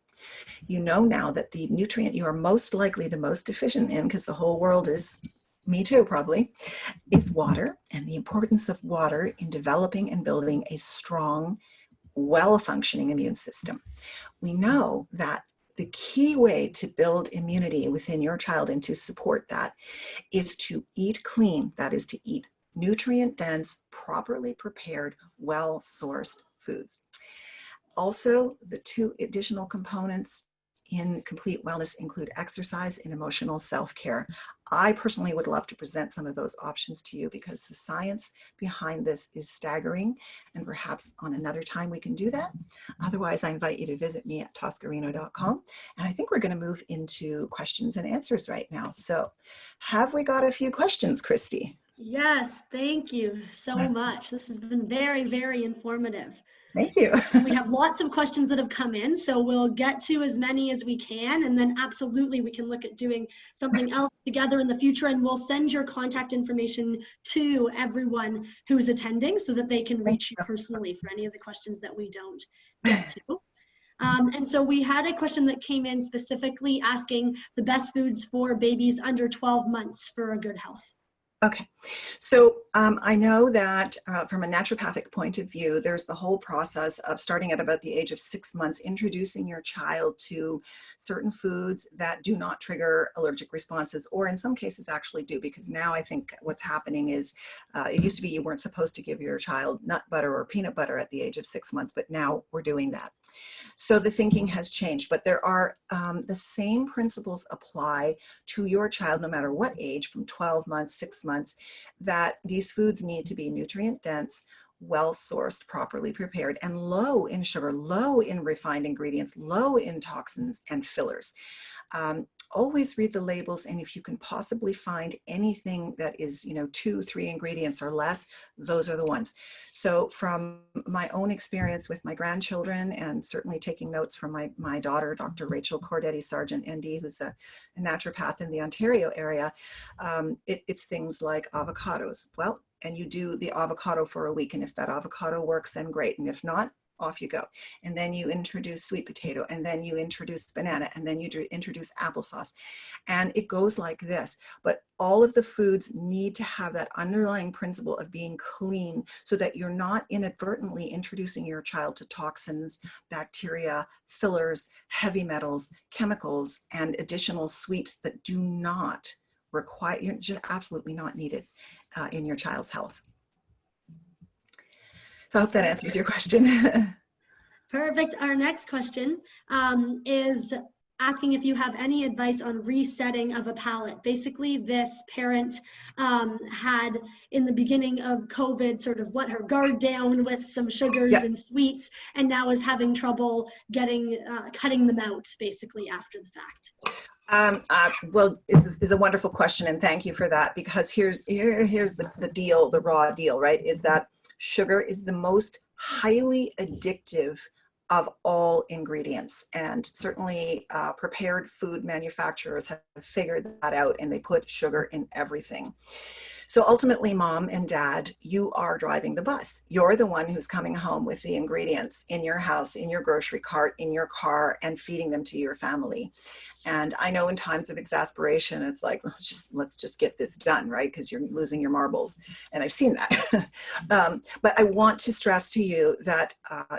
Speaker 2: You know now that the nutrient you are most likely the most deficient in, because the whole world is, me too probably, is water, and the importance of water in developing and building a strong, well-functioning immune system. We know that the key way to build immunity within your child and to support that is to eat clean, that is to eat nutrient-dense, properly prepared, well-sourced foods. Also, the 2 additional components in complete wellness include exercise and emotional self-care. I personally would love to present some of those options to you because the science behind this is staggering, and perhaps on another time we can do that. Otherwise, I invite you to visit me at toscareno.com, and I think we're going to move into questions and answers right now. So have we got a few questions, Christy?
Speaker 1: Yes, thank you so much. This has been very, very informative.
Speaker 2: Thank you.
Speaker 1: And we have lots of questions that have come in, so we'll get to as many as we can, and then absolutely we can look at doing something else together in the future, and we'll send your contact information to everyone who's attending so that they can reach you personally for any of the questions that we don't get to. And so we had a question that came in specifically asking the best foods for babies under 12 months for a good health.
Speaker 2: Okay, so I know that from a naturopathic point of view, there's the whole process of starting at about the age of 6 months, introducing your child to certain foods that do not trigger allergic responses, or in some cases actually do, because now I think what's happening is it used to be you weren't supposed to give your child nut butter or peanut butter at the age of 6 months, but now we're doing that. So the thinking has changed, but there are the same principles apply to your child no matter what age, from 12 months, 6 months, that these foods need to be nutrient dense, well sourced, properly prepared, and low in sugar, low in refined ingredients, low in toxins and fillers. Always read the labels, and if you can possibly find anything that is, 2, 3 ingredients or less, those are the ones. So from my own experience with my grandchildren, and certainly taking notes from my daughter, Dr. Rachel Cordetti Sargent, ND, who's a naturopath in the Ontario area, it's things like avocados. Well, and you do the avocado for a week, and if that avocado works, then great, and if not, off you go. And then you introduce sweet potato, and then you introduce banana, and then you introduce applesauce. And it goes like this. But all of the foods need to have that underlying principle of being clean so that you're not inadvertently introducing your child to toxins, bacteria, fillers, heavy metals, chemicals, and additional sweets that do not require, you're just absolutely not needed in your child's health. So I hope that answers your question.
Speaker 1: Perfect. Our next question is asking if you have any advice on resetting of a palate. Basically, this parent had, in the beginning of COVID, sort of let her guard down with some sugars and sweets, and now is having trouble cutting them out, basically, after the fact.
Speaker 2: Well, it's a wonderful question, and thank you for that, because here's the deal, the raw deal, right, is that sugar is the most highly addictive of all ingredients, and certainly prepared food manufacturers have figured that out, and they put sugar in everything. So ultimately, mom and dad, you are driving the bus. You're the one who's coming home with the ingredients in your house, in your grocery cart, in your car, and feeding them to your family. And I know in times of exasperation, it's like, let's just get this done, right? Because you're losing your marbles. And I've seen that. But I want to stress to you that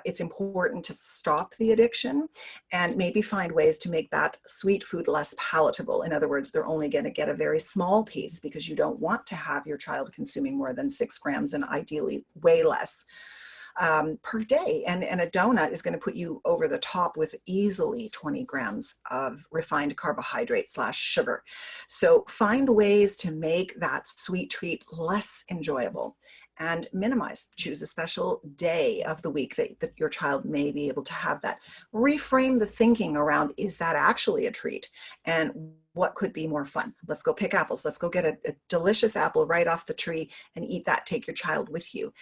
Speaker 2: it's important to stop the addiction and maybe find ways to make that sweet food less palatable. In other words, they're only going to get a very small piece, because you don't want to have your child consuming more than 6 grams, and ideally way less per day. And a donut is going to put you over the top with easily 20 grams of refined carbohydrate / sugar. So find ways to make that sweet treat less enjoyable, and minimize. Choose a special day of the week that your child may be able to have that. Reframe the thinking around, is that actually a treat? And what could be more fun? Let's go pick apples. Let's go get a delicious apple right off the tree and eat that. Take your child with you.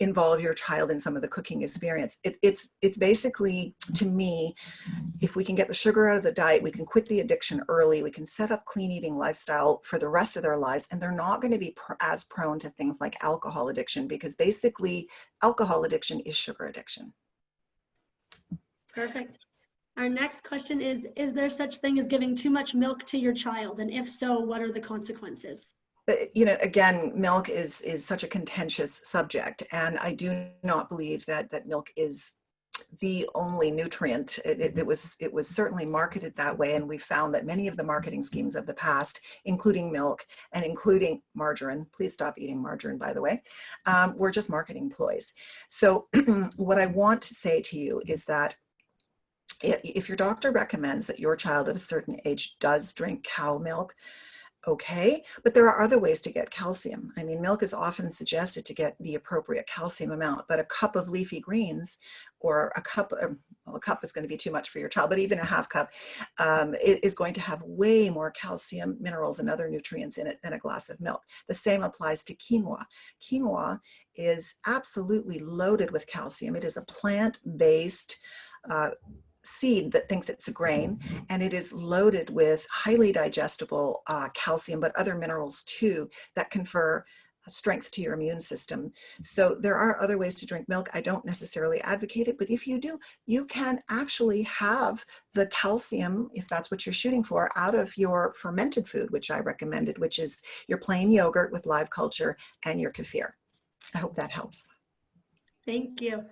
Speaker 2: Involve your child in some of the cooking experience. It's basically, to me, if we can get the sugar out of the diet, we can quit the addiction early. We can set up clean eating lifestyle for the rest of their lives, and they're not going to be as prone to things like alcohol addiction, because basically alcohol addiction is sugar addiction.
Speaker 1: Perfect. Our next question is there such thing as giving too much milk to your child? And if so, what are the consequences?
Speaker 2: Again, milk is such a contentious subject, and I do not believe that milk is the only nutrient. It was certainly marketed that way, and we found that many of the marketing schemes of the past, including milk and including margarine — please stop eating margarine, by the way — were just marketing ploys. So what I want to say to you is that if your doctor recommends that your child at a certain age does drink cow milk, Okay, but there are other ways to get calcium. I mean, milk is often suggested to get the appropriate calcium amount, but a cup of leafy greens or a cup of, well, a cup is going to be too much for your child, but even a half cup it is going to have way more calcium, minerals, and other nutrients in it than a glass of milk. The same applies to quinoa. Quinoa is absolutely loaded with calcium. It is a plant-based seed that thinks it's a grain, and it is loaded with highly digestible calcium, but other minerals too that confer strength to your immune system. So there are other ways to drink milk. I don't necessarily advocate it, but if you do, you can actually have the calcium, if that's what you're shooting for, out of your fermented food, which I recommended, which is your plain yogurt with live culture and your kefir. I hope that helps.
Speaker 1: Thank you.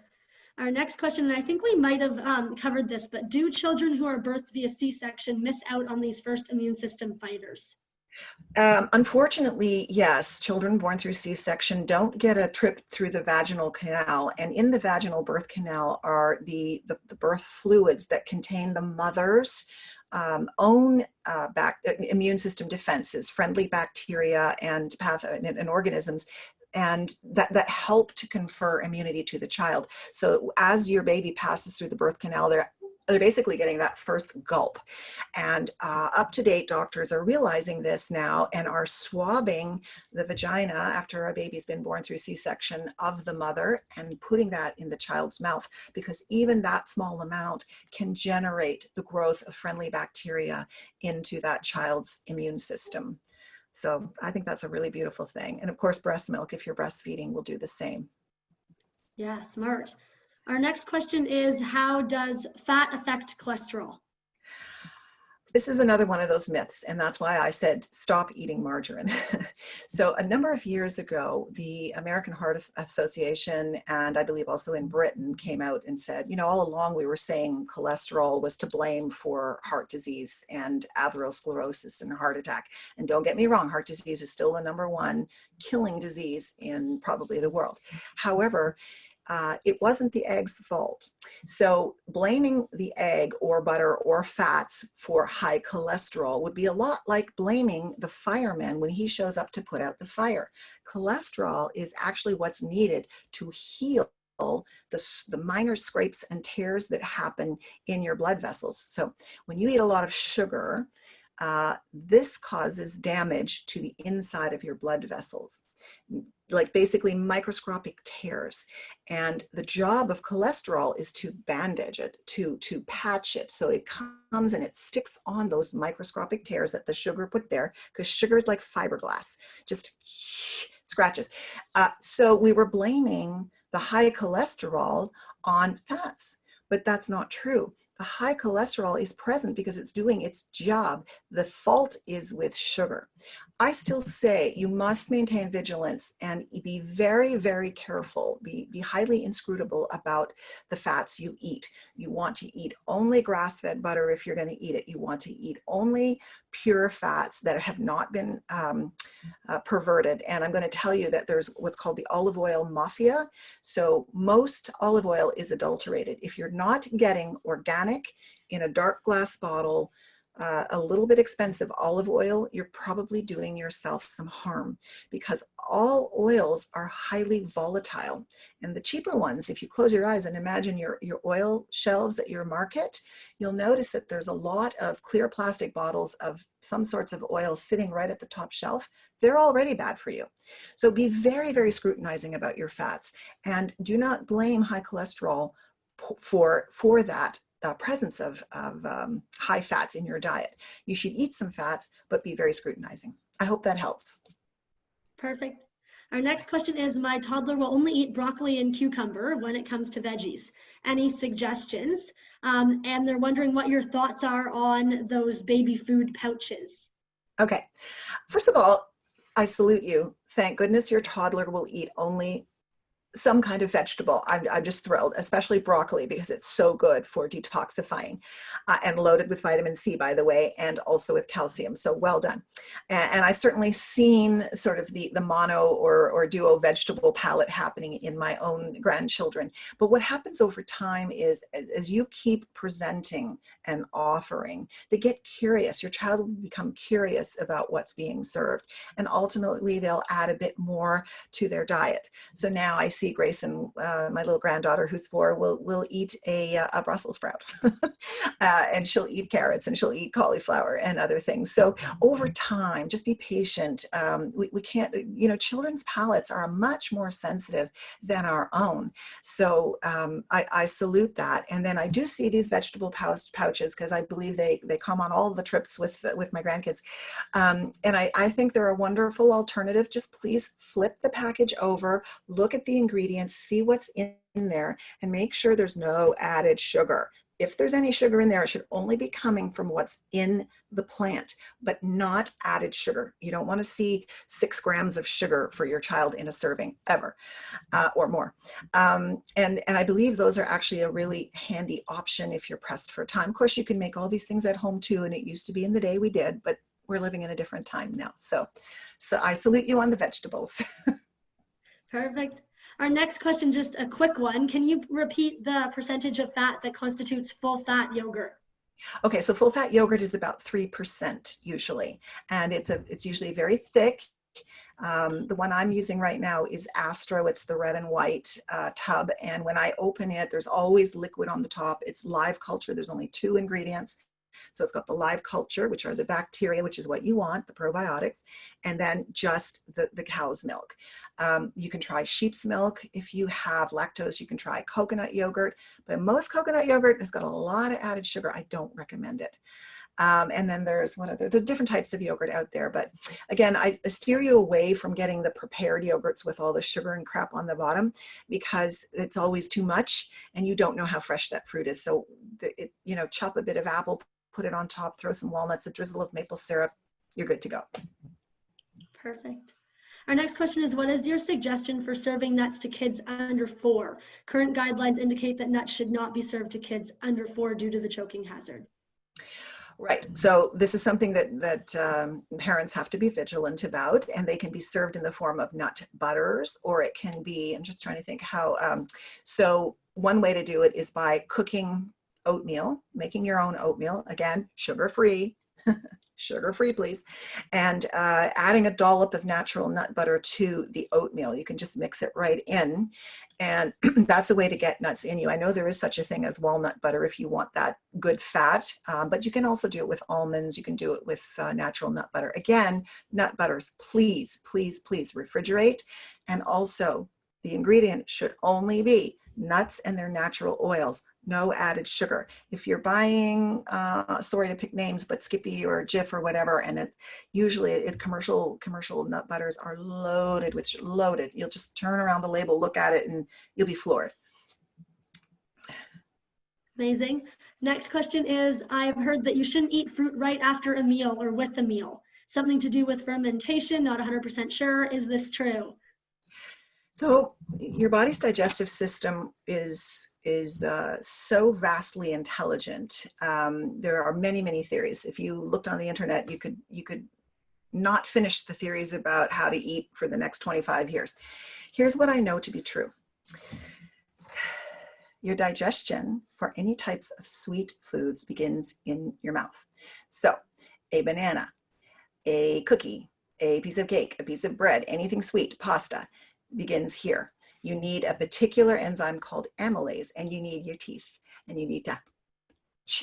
Speaker 1: Our next question, and I think we might have covered this, but do children who are birthed via C-section miss out on these first immune system fighters?
Speaker 2: Unfortunately, yes, children born through C-section don't get a trip through the vaginal canal, and in the vaginal birth canal are the birth fluids that contain the mother's own immune system defenses, friendly bacteria and and organisms, and that help to confer immunity to the child. So as your baby passes through the birth canal, they're basically getting that first gulp. And up-to-date doctors are realizing this now and are swabbing the vagina after a baby's been born through C-section of the mother and putting that in the child's mouth, because even that small amount can generate the growth of friendly bacteria into that child's immune system. So I think that's a really beautiful thing. And of course, breast milk, if you're breastfeeding, will do the same.
Speaker 1: Yeah, smart. Our next question is, how does fat affect cholesterol?
Speaker 2: This is another one of those myths, and that's why I said stop eating margarine. So a number of years ago, the American Heart Association, and I believe also in Britain, came out and said, you know, all along we were saying cholesterol was to blame for heart disease and atherosclerosis and heart attack. And don't get me wrong, heart disease is still the #1 killing disease in probably the world. However, it wasn't the egg's fault. So blaming the egg or butter or fats for high cholesterol would be a lot like blaming the fireman when he shows up to put out the fire. Cholesterol is actually what's needed to heal the minor scrapes and tears that happen in your blood vessels. So when you eat a lot of sugar, this causes damage to the inside of your blood vessels, like basically microscopic tears. And the job of cholesterol is to bandage it, to patch it. So it comes and it sticks on those microscopic tears that the sugar put there, because sugar is like fiberglass, just scratches. So we were blaming the high cholesterol on fats, but that's not true. The high cholesterol is present because it's doing its job. The fault is with sugar. I still say you must maintain vigilance and be very, very careful. Be highly inscrutable about the fats you eat. You want to eat only grass-fed butter if you're going to eat it. You want to eat only pure fats that have not been perverted. And I'm going to tell you that there's what's called the olive oil mafia. So most olive oil is adulterated. If you're not getting organic in a dark glass bottle, a little bit expensive olive oil, you're probably doing yourself some harm, because all oils are highly volatile. And the cheaper ones, if you close your eyes and imagine your oil shelves at your market, you'll notice that there's a lot of clear plastic bottles of some sorts of oil sitting right at the top shelf. They're already bad for you. So be very, very scrutinizing about your fats, and do not blame high cholesterol for that presence of high fats in your diet. You should eat some fats, but be very scrutinizing. I hope that helps.
Speaker 1: Perfect. Our next question is, my toddler will only eat broccoli and cucumber when it comes to veggies. Any suggestions? And they're wondering what your thoughts are on those baby food pouches.
Speaker 2: Okay. First of all, I salute you. Thank goodness your toddler will eat only some kind of vegetable. I'm just thrilled, especially broccoli, because it's so good for detoxifying and loaded with vitamin C, by the way, and also with calcium. So well done. And I've certainly seen sort of the mono or duo vegetable palette happening in my own grandchildren. But what happens over time is as you keep presenting and offering, they get curious. Your child will become curious about what's being served. And ultimately, they'll add a bit more to their diet. So now I see Grayson, my little granddaughter who's 4, will eat a Brussels sprout and she'll eat carrots and she'll eat cauliflower and other things. So over time, just be patient. We can't, children's palates are much more sensitive than our own. So I salute that. And then I do see these vegetable pouches because I believe they come on all the trips with my grandkids. And I think they're a wonderful alternative. Just please flip the package over, look at the ingredients, see what's in there, and make sure there's no added sugar. If there's any sugar in there, it should only be coming from what's in the plant, but not added sugar. You don't want to see 6 grams of sugar for your child in a serving ever, or more. And I believe those are actually a really handy option if you're pressed for time. Of course, you can make all these things at home too, and it used to be in the day we did, but we're living in a different time now. So I salute you on the vegetables.
Speaker 1: Perfect. Our next question, just a quick one. Can you repeat the percentage of fat that constitutes full fat yogurt?
Speaker 2: Okay, so full fat yogurt is about 3% usually, and it's usually very thick. The one I'm using right now is Astro. It's the red and white tub, and when I open it, there's always liquid on the top. It's live culture. There's only 2 ingredients. So it's got the live culture, which are the bacteria, which is what you want, the probiotics, and then just the cow's milk. You can try sheep's milk. If you have lactose, you can try coconut yogurt, but most coconut yogurt has got a lot of added sugar. I don't recommend it. And then there's the different types of yogurt out there. But again, I steer you away from getting the prepared yogurts with all the sugar and crap on the bottom, because it's always too much and you don't know how fresh that fruit is. So chop a bit of apple, put it on top, throw some walnuts, a drizzle of maple syrup, you're good to go.
Speaker 1: Perfect. Our next question is, what is your suggestion for serving nuts to kids under 4? Current guidelines indicate that nuts should not be served to kids under 4 due to the choking hazard.
Speaker 2: Right. So this is something that parents have to be vigilant about, and they can be served in the form of nut butters, or it can be, I'm just trying to think how, so one way to do it is by cooking oatmeal, making your own oatmeal, again, sugar-free, sugar-free, please, and adding a dollop of natural nut butter to the oatmeal. You can just mix it right in, and that's a way to get nuts in you. I know there is such a thing as walnut butter if you want that good fat, but you can also do it with almonds. You can do it with natural nut butter. Again, nut butters, please, please, please refrigerate, and also the ingredient should only be nuts and their natural oils, no added sugar. If you're buying, sorry to pick names, but Skippy or Jif or whatever, and commercial nut butters are loaded with loaded. You'll just turn around the label, look at it, and you'll be floored.
Speaker 1: Amazing. Next question is, I've heard that you shouldn't eat fruit right after a meal or with a meal. Something to do with fermentation, not 100% sure. Is this true?
Speaker 2: So your body's digestive system is so vastly intelligent. There are many, many theories. If you looked on the internet, you could not finish the theories about how to eat for the next 25 years. Here's what I know to be true. Your digestion for any types of sweet foods begins in your mouth. So a banana, a cookie, a piece of cake, a piece of bread, anything sweet, pasta, begins here. You need a particular enzyme called amylase, and you need your teeth, and you need to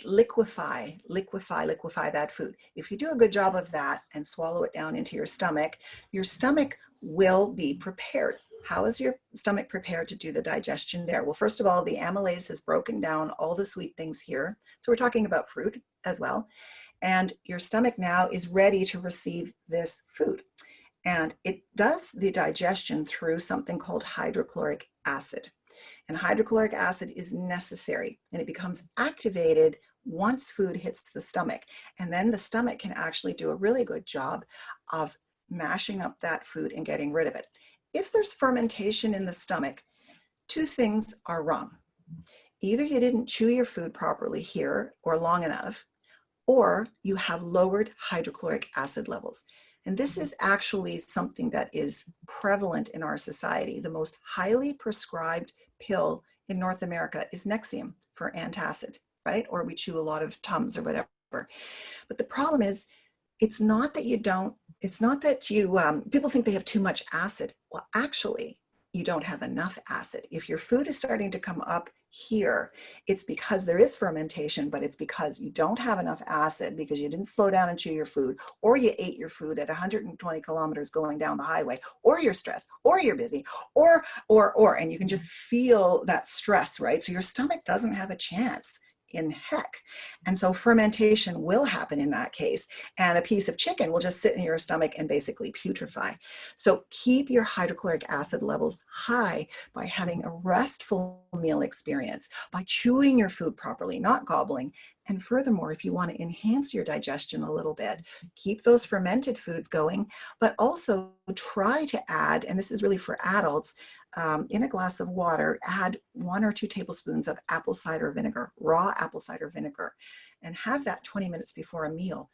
Speaker 2: liquefy that food. If you do a good job of that and swallow it down into your stomach will be prepared. How is your stomach prepared to do the digestion there? Well, first of all, the amylase has broken down all the sweet things here. So we're talking about fruit as well. And your stomach now is ready to receive this food. And it does the digestion through something called hydrochloric acid. And hydrochloric acid is necessary, and it becomes activated once food hits the stomach. And then the stomach can actually do a really good job of mashing up that food and getting rid of it. If there's fermentation in the stomach, two things are wrong. Either you didn't chew your food properly here or long enough, or you have lowered hydrochloric acid levels. And this is actually something that is prevalent in our society. The most highly prescribed pill in North America is Nexium for antacid, right? Or we chew a lot of Tums or whatever. But the problem is, it's not that you, people think they have too much acid. Well, actually, you don't have enough acid. If your food is starting to come up here, it's because there is fermentation, but it's because you don't have enough acid because you didn't slow down and chew your food, or you ate your food at 120 kilometers going down the highway, or you're stressed, or you're busy, or, and you can just feel that stress, right? So your stomach doesn't have a chance in heck. And so fermentation will happen in that case. And a piece of chicken will just sit in your stomach and basically putrefy. So keep your hydrochloric acid levels high by having a restful meal experience, by chewing your food properly, not gobbling. And furthermore, if you want to enhance your digestion a little bit, keep those fermented foods going, but also try to add, and this is really for adults, in a glass of water, add 1 or 2 tablespoons of apple cider vinegar, raw apple cider vinegar, and have that 20 minutes before a meal.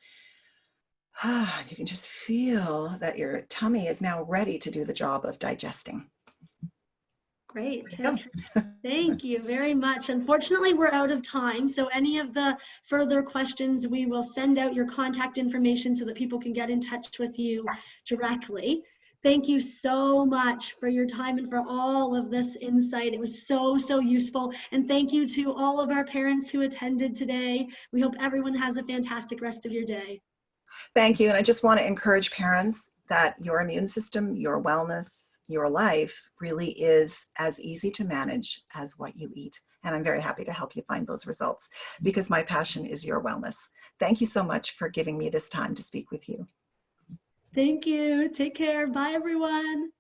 Speaker 2: You can just feel that your tummy is now ready to do the job of digesting.
Speaker 1: Great tip. Thank you very much. Unfortunately, we're out of time. So any of the further questions, we will send out your contact information so that people can get in touch with you directly. Thank you so much for your time and for all of this insight. It was so, so useful. And thank you to all of our parents who attended today. We hope everyone has a fantastic rest of your day.
Speaker 2: Thank you. And I just want to encourage parents that your immune system, your wellness, your life really is as easy to manage as what you eat. And I'm very happy to help you find those results because my passion is your wellness. Thank you so much for giving me this time to speak with you.
Speaker 1: Thank you. Take care. Bye, everyone.